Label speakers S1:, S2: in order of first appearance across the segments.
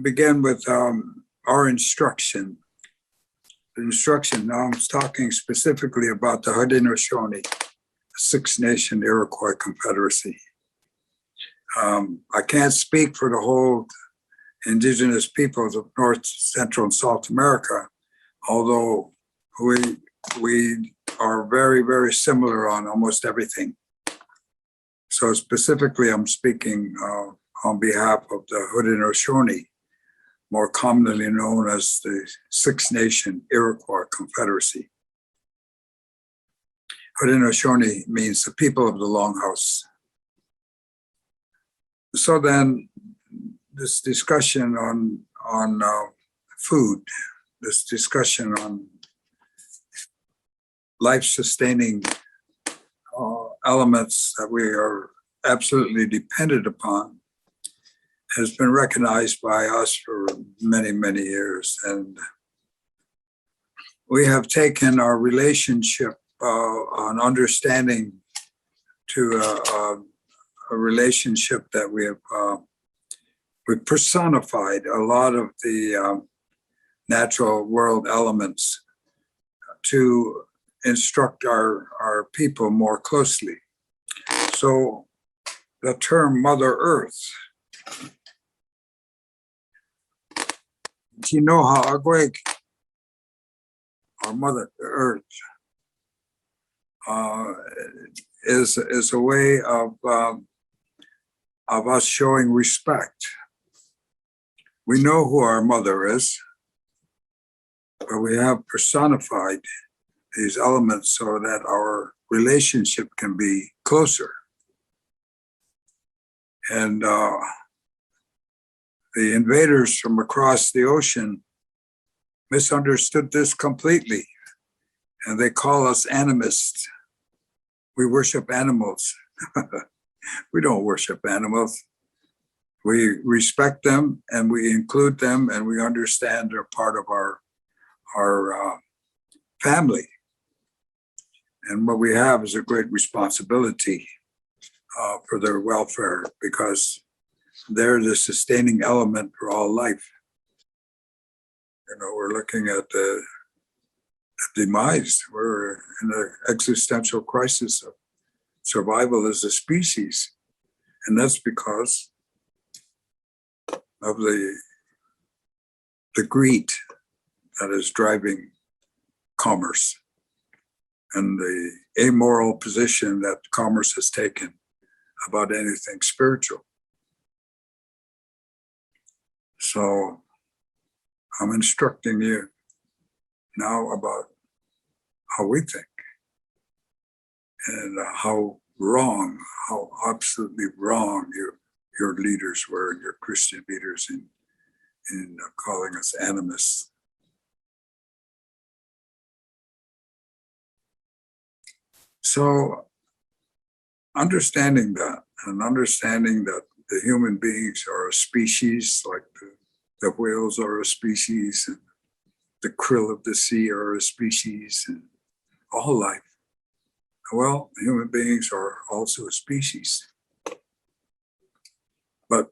S1: begin with our instruction. The instruction, now I'm talking specifically about the Haudenosaunee, Six Nation Iroquois Confederacy. I can't speak for the whole Indigenous peoples of North, Central, and South America, although we are very, very similar on almost everything. So specifically, I'm speaking on behalf of the Haudenosaunee, more commonly known as the Six Nation Iroquois Confederacy. Haudenosaunee means the people of the Longhouse. So then, this discussion on food, this discussion on life-sustaining elements that we are absolutely dependent upon has been recognized by us for many, many years. And we have taken our relationship on understanding to a relationship that we have we personified a lot of the natural world elements to instruct our people more closely. So the term Mother Earth, Kinoha Agweg, or Mother Earth, is a way of us showing respect. We know who our mother is, but we have personified these elements so that our relationship can be closer. And the invaders from across the ocean misunderstood this completely, and they call us animists. We worship animals. We don't worship animals. We respect them and we include them and we understand they're part of our family. And what we have is a great responsibility for their welfare because they're the sustaining element for all life. You know, we're looking at the demise. We're in an existential crisis of survival as a species. And that's because of the greed that is driving commerce and the amoral position that commerce has taken about anything spiritual. So I'm instructing you now about how we think and how absolutely wrong your leaders were, your Christian leaders in calling us animists. So understanding that and understanding that the human beings are a species, like the whales are a species, and the krill of the sea are a species, and all life. Well, human beings are also a species. But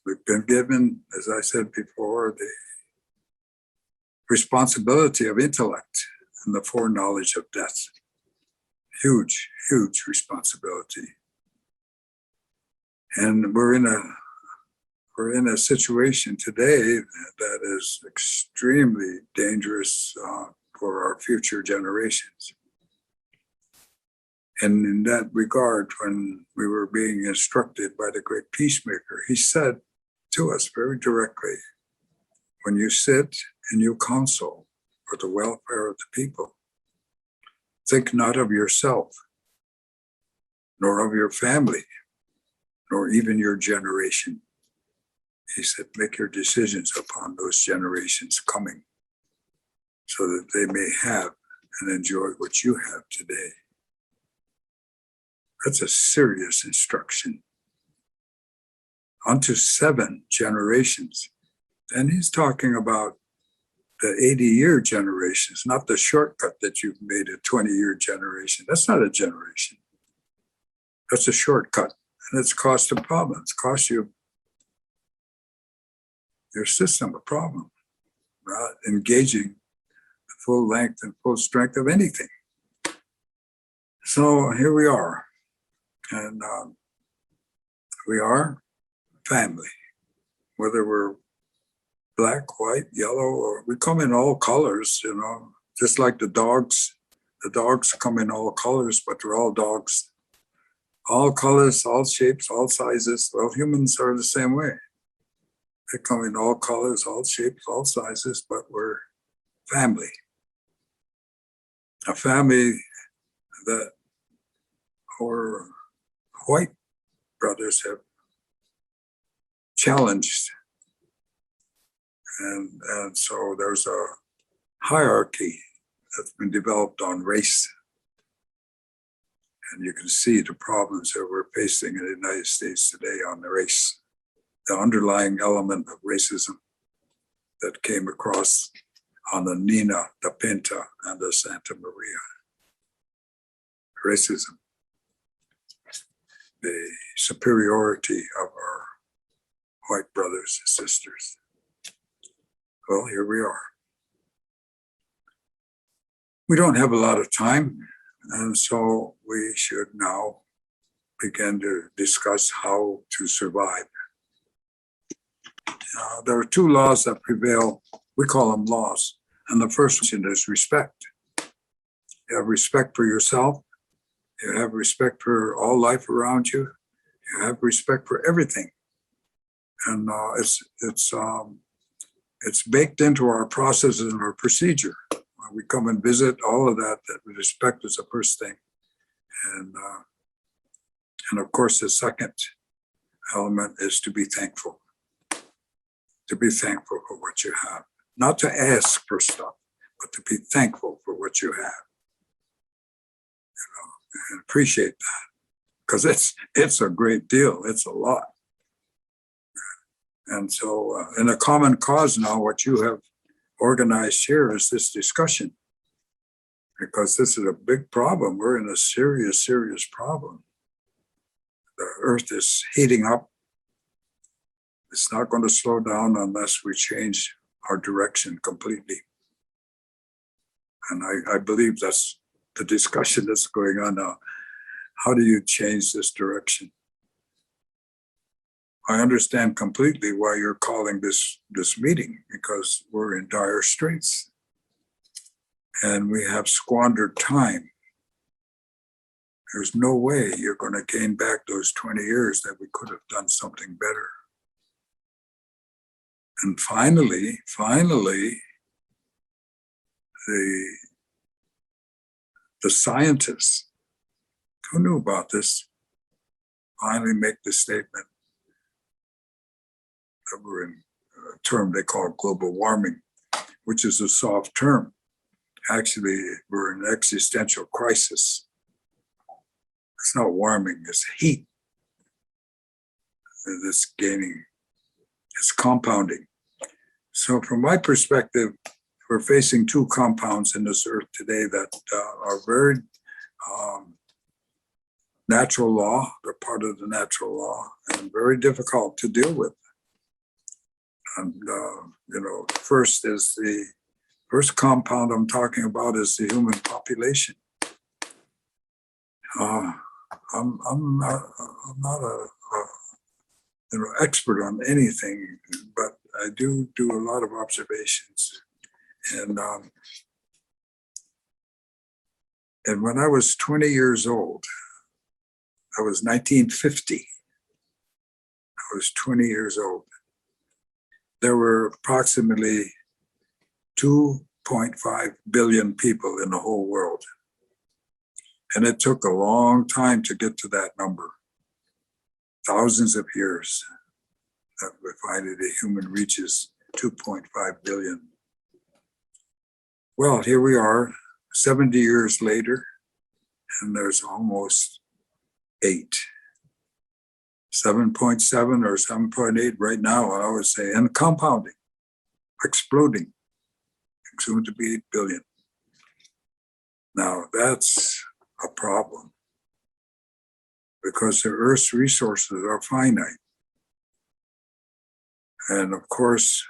S1: we've been given, as I said before, the responsibility of intellect and the foreknowledge of death. Huge, huge responsibility. And we're in a situation today that is extremely dangerous for our future generations. And in that regard, when we were being instructed by the great peacemaker, he said to us very directly, when you sit and you counsel for the welfare of the people, think not of yourself, nor of your family, nor even your generation. He said, make your decisions upon those generations coming so that they may have and enjoy what you have today. That's a serious instruction. Unto 7 generations. And he's talking about the 80-year generations, not the shortcut that you've made a 20-year generation. That's not a generation. That's a shortcut. And it's caused a problem. It's cost you your system a problem, not engaging the full length and full strength of anything. So here we are, and we are family, whether we're black, white, yellow, or we come in all colors, just like the dogs. The dogs come in all colors, but they're all dogs. All colors, all shapes, all sizes. Well, humans are the same way. They come in all colors, all shapes, all sizes, but we're family. A family that our white brothers have challenged. And so there's a hierarchy that's been developed on race. And you can see the problems that we're facing in the United States today on the race, the underlying element of racism that came across on the Nina, the Pinta, and the Santa Maria. Racism, the superiority of our white brothers and sisters. Well, here we are. We don't have a lot of time, and so we should now begin to discuss how to survive. There are two laws that prevail. We call them laws. And the first one is respect. You have respect for yourself. You have respect for all life around you. You have respect for everything. And it's baked into our processes and our procedure. When we come and visit, all of that respect is the first thing. And of course, the second element is to be thankful. To be thankful for what you have. Not to ask for stuff, but to be thankful for what you have. And appreciate that. Because it's a great deal. It's a lot. And so in a common cause now, what you have organized here is this discussion, because this is a big problem. We're in a serious, serious problem. The earth is heating up. It's not going to slow down unless we change our direction completely. And I believe that's the discussion that's going on now. How do you change this direction? I understand completely why you're calling this meeting, because we're in dire straits and we have squandered time. There's no way you're going to gain back those 20 years that we could have done something better. And finally, the scientists who knew about this finally make the statement that we're in a term they call global warming, which is a soft term. Actually, we're in an existential crisis. It's not warming, it's heat. It's gaining, it's compounding. So from my perspective, we're facing two compounds in this earth today that are very natural law. They're part of the natural law and very difficult to deal with. And, the first compound I'm talking about is the human population. I'm not a expert on anything, but I do a lot of observations. And when I was 20 years old, that was 1950. I was 20 years old. There were approximately 2.5 billion people in the whole world. And it took a long time to get to that number. Thousands of years that we finally the human reaches 2.5 billion. Well, here we are, 70 years later, and there's almost 8. 7.7 or 7.8 right now, I would say, and compounding, exploding, soon to be 8 billion. Now, that's a problem because the Earth's resources are finite. And of course,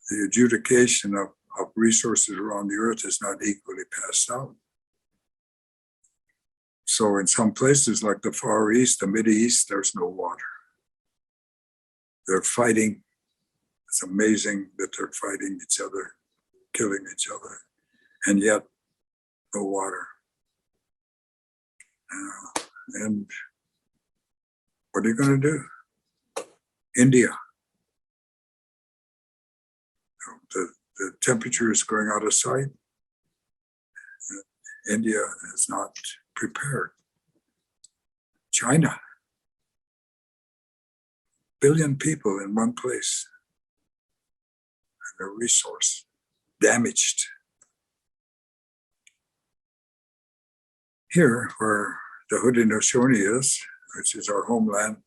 S1: the adjudication of resources around the earth is not equally passed out. So in some places like the Far East, the Middle East, there's no water. They're fighting. It's amazing that they're fighting each other, killing each other, and yet no water. And what are you going to do? India. The temperature is going out of sight. India is not prepared. China. Billion people in one place. And their resource damaged. Here, where the Haudenosaunee is, which is our homeland,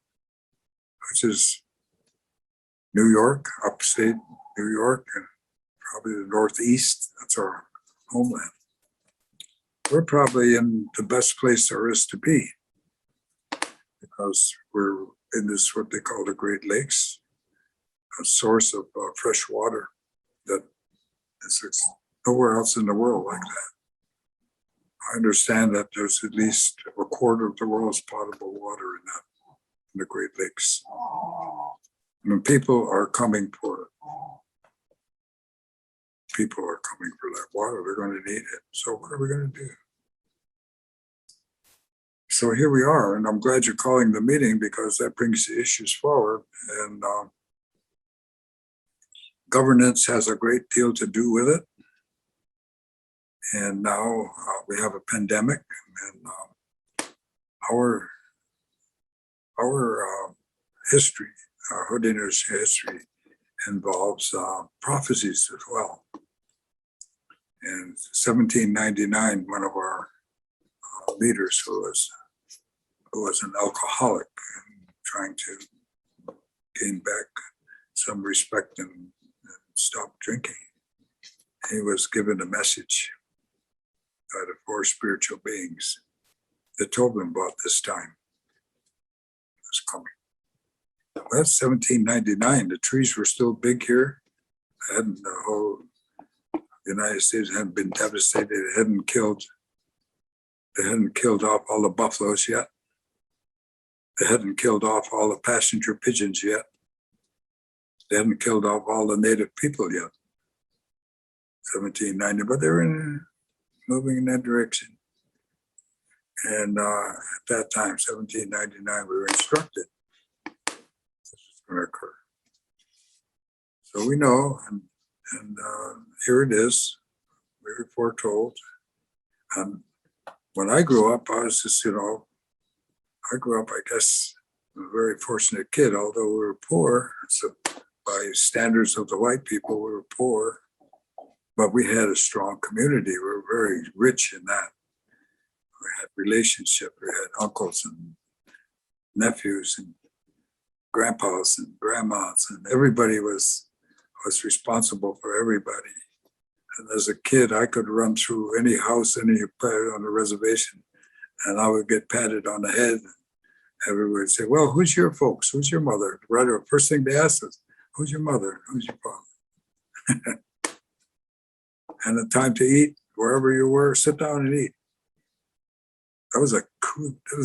S1: which is New York, upstate New York, and probably the Northeast, that's our homeland. We're probably in the best place there is to be because we're in this, what they call the Great Lakes, a source of fresh water that is nowhere else in the world like that. I understand that there's at least a quarter of the world's potable water in the Great Lakes. I mean, people are coming for it. People are coming for that water. They're going to need it. So what are we going to do? So here we are, and I'm glad you're calling the meeting because that brings the issues forward. And governance has a great deal to do with it. And now we have a pandemic, and our history, our Haudenosaunee history, involves prophecies as well. In 1799, one of our leaders who was an alcoholic and trying to gain back some respect and stop drinking, he was given a message by the four spiritual beings that told him about this time was coming. Well, that's 1799. The trees were still big here. The whole United States hadn't been devastated. They hadn't killed off all the buffaloes yet. They hadn't killed off all the passenger pigeons yet. They hadn't killed off all the native people yet. 1790, but they were moving in that direction. And at that time, 1799, we were instructed this was going to occur. So we know, and here it is. We were foretold. When I grew up, I was just, I grew up, I guess, a very fortunate kid, although we were poor. So by standards of the white people, we were poor. But we had a strong community. We were very rich in that. We had relationships. We had uncles and nephews and grandpas and grandmas, and everybody was responsible for everybody. And as a kid, I could run through any house, any on the reservation, and I would get patted on the head. Everybody would say, "Well, who's your folks? Who's your mother?" Right. First thing they asked us, "Who's your mother? Who's your father?" And the time to eat, wherever you were, sit down and eat. That was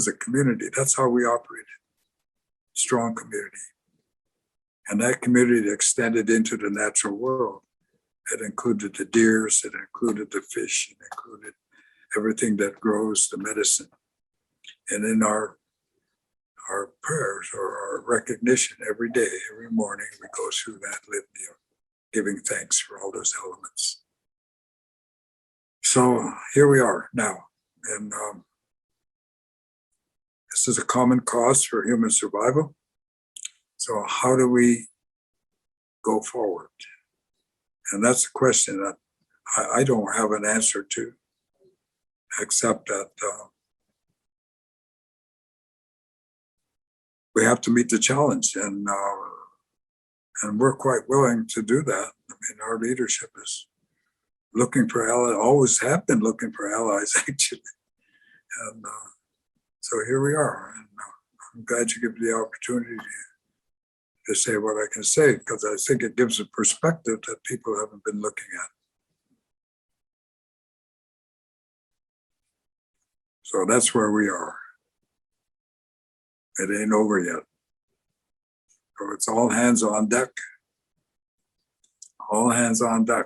S1: a community. That's how we operated. Strong community. And that community extended into the natural world. It included the deers, it included the fish, it included everything that grows, the medicine. And in our prayers or our recognition every day, every morning, we go through that litany of giving thanks for all those elements. So here we are now, and this is a common cause for human survival. So how do we go forward? And that's a question that I don't have an answer to, except that we have to meet the challenge, and we're quite willing to do that. I mean, our leadership is looking for allies, always have been looking for allies, actually. And so here we are. And I'm glad you give me the opportunity to say what I can say, because I think it gives a perspective that people haven't been looking at. So that's where we are. It ain't over yet. So it's all hands on deck. All hands on deck.